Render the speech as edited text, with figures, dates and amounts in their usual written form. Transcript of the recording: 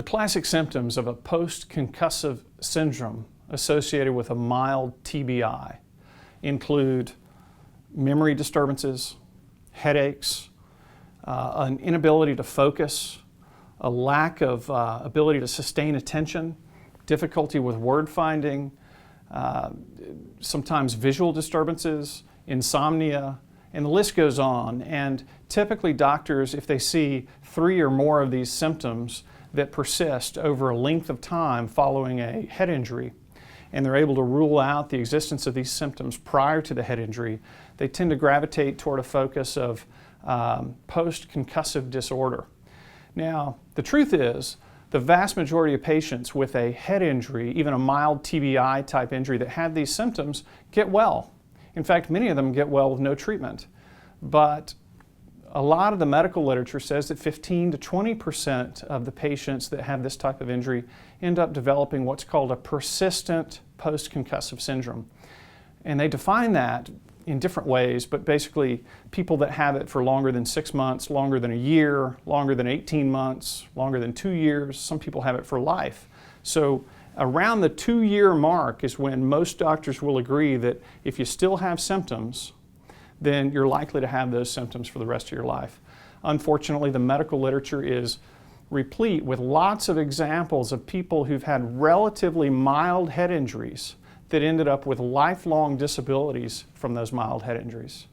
The classic symptoms of a post-concussive syndrome associated with a mild TBI include memory disturbances, headaches, an inability to focus, a lack of ability to sustain attention, difficulty with word finding, sometimes visual disturbances, insomnia, and the list goes on. And typically doctors, if they see 3 or more of these symptoms that persist over a length of time following a head injury, and they're able to rule out the existence of these symptoms prior to the head injury, they tend to gravitate toward a focus of post-concussive disorder. Now, the truth is, the vast majority of patients with a head injury, even a mild TBI type injury that have these symptoms, get well. In fact, many of them get well with no treatment. But a lot of the medical literature says that 15 to 20% of the patients that have this type of injury end up developing what's called a persistent post-concussive syndrome. And they define that in different ways, but basically people that have it for longer than 6 months, longer than a year, longer than 18 months, longer than 2 years, some people have it for life. So around the 2-year mark is when most doctors will agree that if you still have symptoms, then you're likely to have those symptoms for the rest of your life. Unfortunately, the medical literature is replete with lots of examples of people who've had relatively mild head injuries that ended up with lifelong disabilities from those mild head injuries.